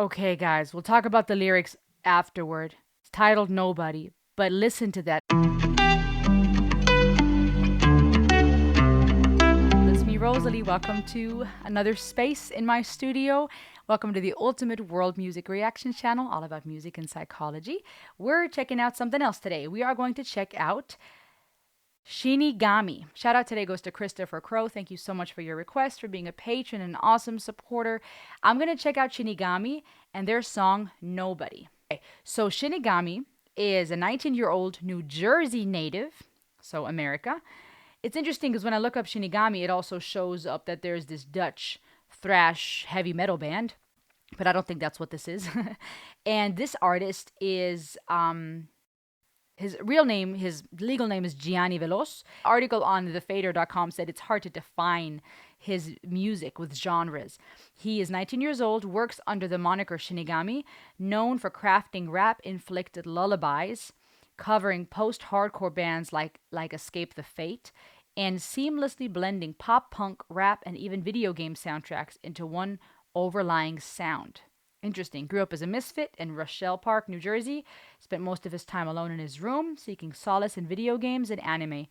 Okay, guys, we'll talk about the lyrics afterward. It's titled Nobody, but listen to that. It's me, Rosalie. Welcome to another space in my studio. Welcome to the Ultimate World Music Reaction channel, all about music and psychology. We're checking out something else today. We are going to check out Shinigami. Shout out today goes to Christopher Crow. Thank you so much for your request, for being a patron and an awesome supporter. I'm going to check out Shinigami and their song Nobody. Okay, so Shinigami is a 19-year-old New Jersey native, so America. It's interesting because when I look up Shinigami, it also shows up that there's this Dutch thrash heavy metal band, but I don't think that's what this is. And this artist is his real name, his legal name is Gianni Veloz. Article on thefader.com said it's hard to define his music with genres. He is 19 years old, works under the moniker Shinigami, known for crafting rap-inflected lullabies, covering post-hardcore bands like Escape the Fate, and seamlessly blending pop punk, rap, and even video game soundtracks into one overlying sound. Interesting. Grew up as a misfit in Rochelle Park, New Jersey. Spent most of his time alone in his room, seeking solace in video games and anime.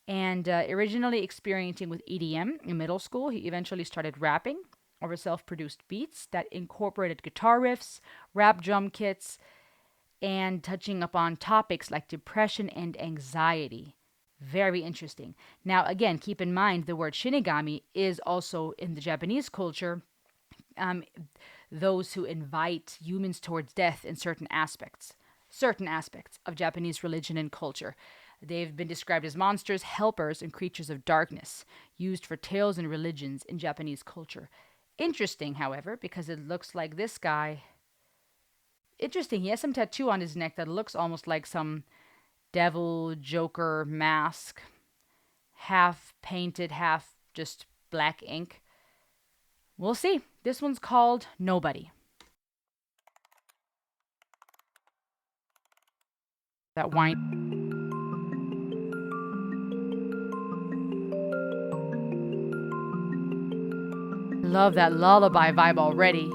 And originally experiencing with EDM in middle school, he eventually started rapping over self produced beats that incorporated guitar riffs, rap drum kits, and touching upon topics like depression and anxiety. Very interesting. Now, again, keep in mind the word Shinigami is also in the Japanese culture. Um, those who invite humans towards death in certain aspects of Japanese religion and culture. They've been described as monsters, helpers, and creatures of darkness, used for tales and religions in Japanese culture. Interesting, however, because it looks like this guy. Interesting, he has some tattoo on his neck that looks almost like some devil joker mask, half painted, half just black ink. We'll see. This one's called Nobody. That whine. Love that lullaby vibe already.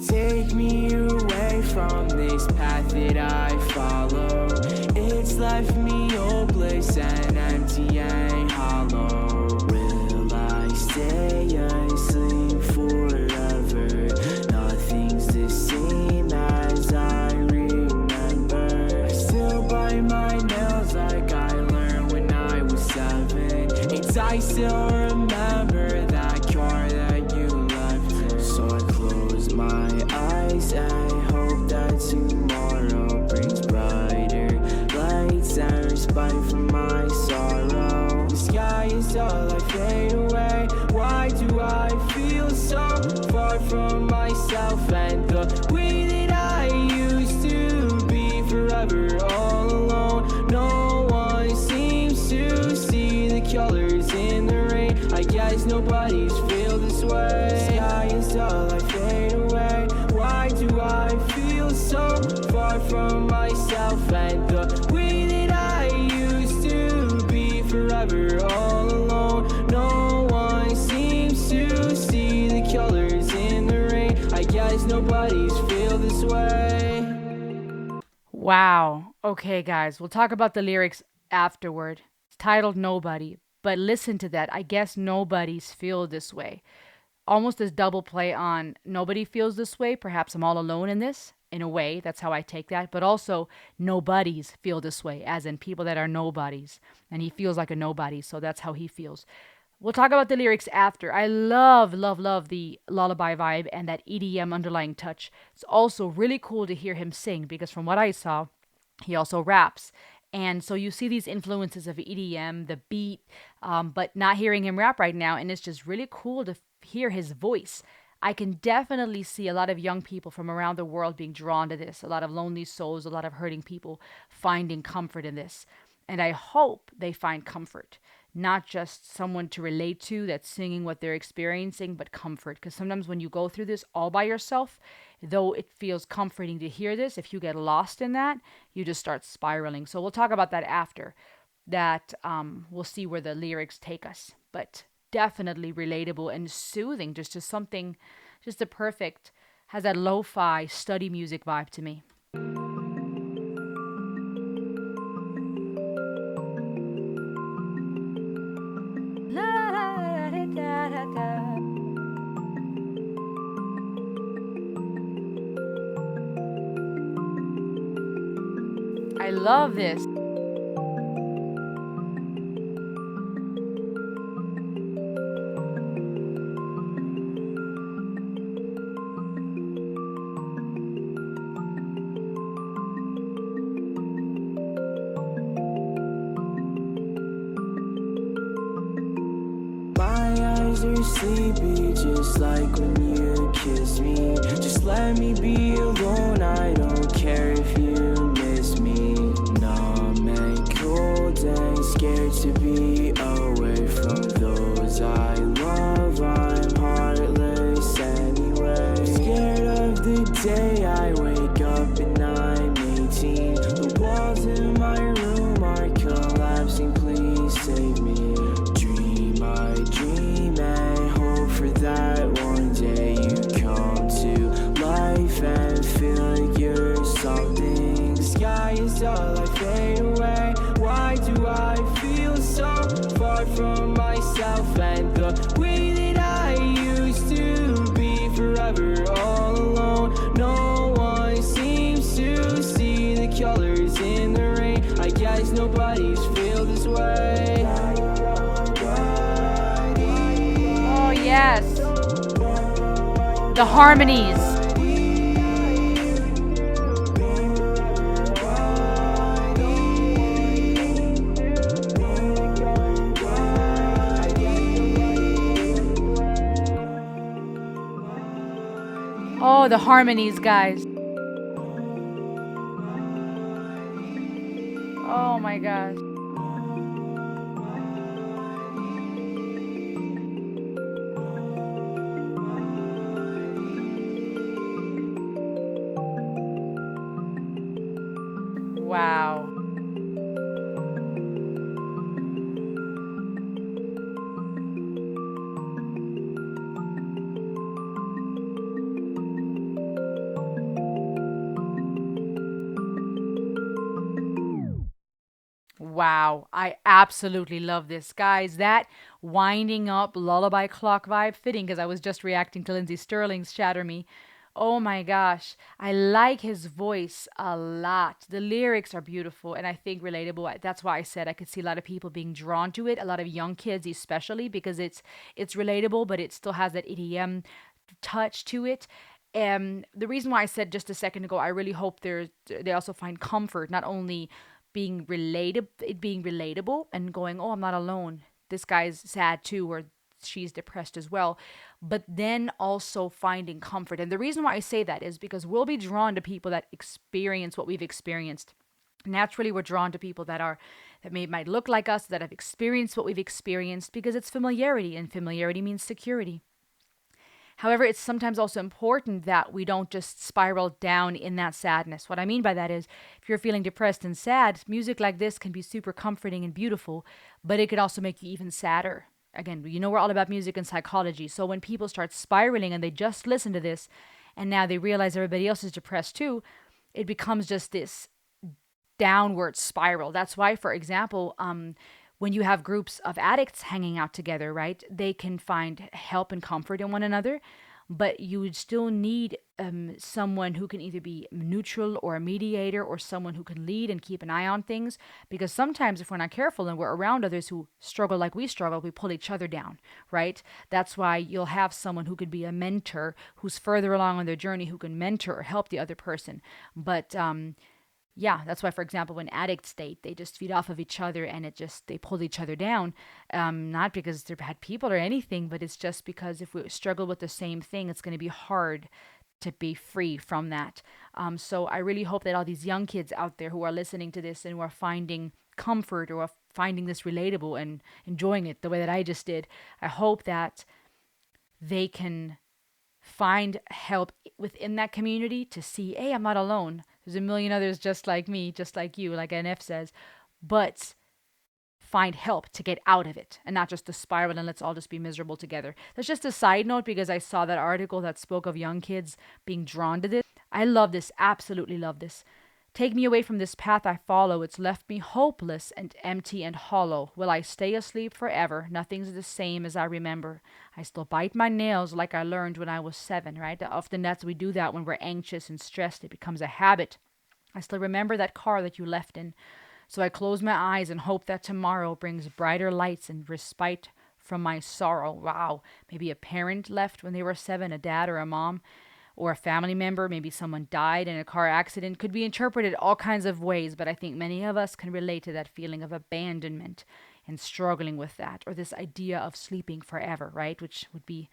Take me away from this path that I follow. It's left me hopeless and empty and hollow. Will I stay asleep forever? Nothing's the same as I remember. I still bite my nails like I learned when I was 7. And I still remember that car that you left. So I close my eyes and hope that tomorrow brings brighter lights and respite from my sorrow. The sky is dull, I fade away. Why do I feel so far from myself and the way that I used to be? Forever all alone, no one seems to see the colors in the rain. I guess nobody's feel this way. The sky is dull, I fade away. Why do I feel so far from myself and the way that I used to be? Forever all alone, no one seems to see the colors in the rain. I guess nobody's feel this way. Wow. Okay, guys, we'll talk about the lyrics afterward. It's titled Nobody, but listen to that. I guess nobody's feel this way. Almost as double play on nobody feels this way. Perhaps I'm all alone in this. In a way, that's how I take that. But also, nobodies feel this way, as in people that are nobodies. And he feels like a nobody, so that's how he feels. We'll talk about the lyrics after. I love, love, love the lullaby vibe and that EDM underlying touch. It's also really cool to hear him sing because from what I saw, he also raps. And so you see these influences of EDM, the beat, but not hearing him rap right now. And it's just really cool to hear his voice. I can definitely see a lot of young people from around the world being drawn to this, a lot of lonely souls, a lot of hurting people finding comfort in this. And I hope they find comfort, not just someone to relate to that's singing what they're experiencing, but comfort. Because sometimes when you go through this all by yourself, though it feels comforting to hear this, if you get lost in that, you just start spiraling. So we'll talk about that after. That we'll see where the lyrics take us. But definitely relatable and soothing, just something, just a perfect, has that lo fi study music vibe to me. I love this. My eyes are sleepy, just like when you kiss me. Just let me be alone, I don't care if you miss me. Numb and cold and scared to be away from those I love. I'm heartless anyway. Scared of the day I wake up and I'm 18. The walls in my room are collapsing, please save me. I dream and hope for that one day you come to life and feel like you're something. The sky is all I fade away. Why do I feel so far from myself and the way that I used to be? Forever all alone. No one seems to see the colors in the rain. I guess nobody's feel this way. Yes. The harmonies. Oh, the harmonies, guys. Oh my gosh. Wow. Wow, I absolutely love this. Guys, that winding up lullaby clock vibe fitting because I was just reacting to Lindsay Sterling's Shatter Me. Oh my gosh, I like his voice a lot. The lyrics are beautiful and I think relatable. That's why I said I could see a lot of people being drawn to it, a lot of young kids especially because it's relatable, but it still has that EDM touch to it. The reason why I said just a second ago, I really hope they also find comfort, not only being relatable and going, oh, I'm not alone. This guy's sad too, or she's depressed as well. But then also finding comfort. And the reason why I say that is because we'll be drawn to people that experience what we've experienced. Naturally, we're drawn to people might look like us, that have experienced what we've experienced, because it's familiarity, and familiarity means security. However, it's sometimes also important that we don't just spiral down in that sadness. What I mean by that is, if you're feeling depressed and sad, music like this can be super comforting and beautiful, but it could also make you even sadder. Again, we're all about music and psychology. So when people start spiraling and they just listen to this, and now they realize everybody else is depressed too, it becomes just this downward spiral. That's why, for example, when you have groups of addicts hanging out together, right, they can find help and comfort in one another, but you would still need someone who can either be neutral or a mediator or someone who can lead and keep an eye on things. Because sometimes, if we're not careful and we're around others who struggle like we struggle, we pull each other down, right? That's why you'll have someone who could be a mentor who's further along on their journey who can mentor or help the other person. But yeah, that's why, for example, when addicts date, they just feed off of each other and they pull each other down. Not because they're bad people or anything, but it's just because if we struggle with the same thing, it's going to be hard to be free from that. So I really hope that all these young kids out there who are listening to this and who are finding comfort or are finding this relatable and enjoying it the way that I just did, I hope that they can find help within that community to see, hey, I'm not alone. There's a million others just like me, just like you, like NF says, but find help to get out of it and not just the spiral and let's all just be miserable together. That's just a side note because I saw that article that spoke of young kids being drawn to this. I love this, absolutely love this. Take me away from this path I follow. It's left me hopeless and empty and hollow. Will I stay asleep forever? Nothing's the same as I remember. I still bite my nails like I learned when I was 7, right? Often we do that when we're anxious and stressed. It becomes a habit. I still remember that car that you left in. So I close my eyes and hope that tomorrow brings brighter lights and respite from my sorrow. Wow. Maybe a parent left when they were 7, a dad or a mom or a family member, maybe someone died in a car accident, could be interpreted all kinds of ways, but I think many of us can relate to that feeling of abandonment and struggling with that, or this idea of sleeping forever, right? Which would be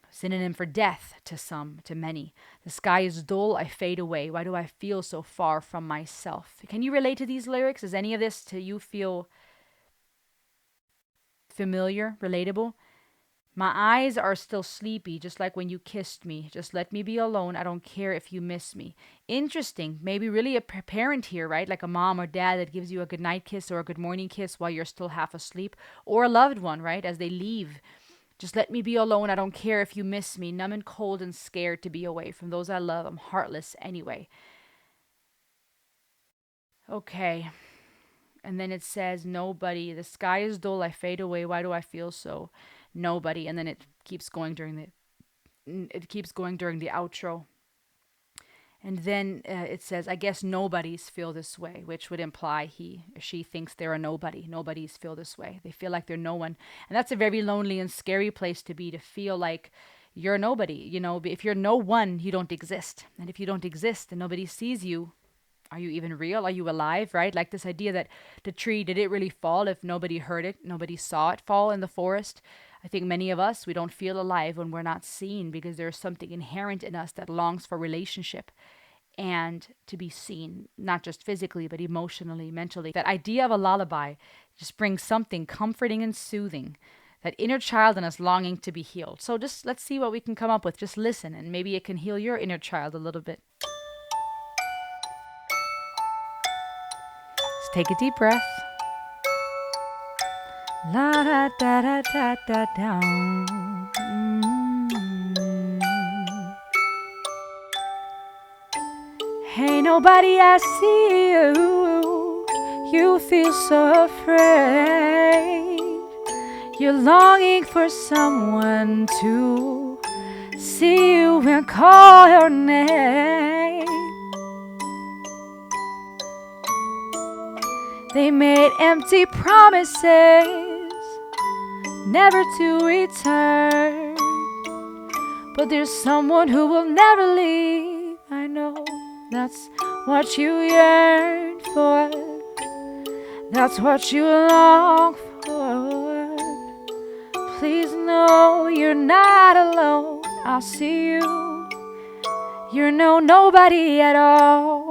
synonym for death to some, to many. The sky is dull, I fade away. Why do I feel so far from myself? Can you relate to these lyrics? Does any of this to you feel familiar, relatable? My eyes are still sleepy, just like when you kissed me. Just let me be alone. I don't care if you miss me. Interesting. Maybe really a parent here, right? Like a mom or dad that gives you a good night kiss or a good morning kiss while you're still half asleep. Or a loved one, right? As they leave. Just let me be alone. I don't care if you miss me. Numb and cold and scared to be away from those I love. I'm heartless anyway. Okay. And then it says, nobody. The sky is dull. I fade away. Why do I feel so? Nobody. And then it keeps going during the outro. And then it says, I guess nobodies feel this way, which would imply he or she thinks they're a nobody. Nobodies feel this way. They feel like they're no one. And that's a very lonely and scary place to be, to feel like you're nobody. You know, if you're no one, you don't exist. And if you don't exist and nobody sees you, are you even real? Are you alive, right? Like this idea that the tree, did it really fall if nobody heard it? Nobody saw it fall in the forest? I think many of us, we don't feel alive when we're not seen because there's something inherent in us that longs for relationship and to be seen, not just physically, but emotionally, mentally. That idea of a lullaby just brings something comforting and soothing, that inner child in us longing to be healed. So just let's see what we can come up with. Just listen, and maybe it can heal your inner child a little bit. Just take a deep breath. La da da da da da da. Hey, nobody, I see you. You feel so afraid. You're longing for someone to see you and call your name. They made empty promises, never to return. But there's someone who will never leave. I know that's what you yearn for. That's what you long for. Please know you're not alone. I'll see you. You're no nobody at all.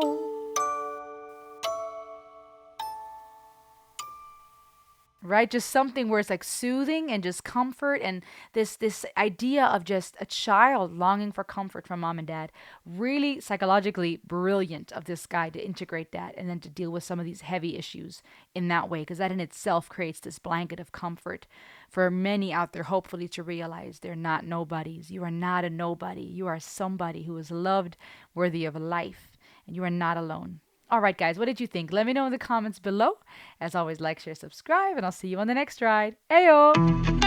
Right? Just something where it's like soothing and just comfort, and this idea of just a child longing for comfort from mom and dad. Really psychologically brilliant of this guy to integrate that and then to deal with some of these heavy issues in that way, because that in itself creates this blanket of comfort for many out there, hopefully, to realize they're not nobodies. You are not a nobody. You are somebody who is loved, worthy of life, and you are not alone. All right, guys, what did you think? Let me know in the comments below. As always, like, share, subscribe, and I'll see you on the next ride. Ayo!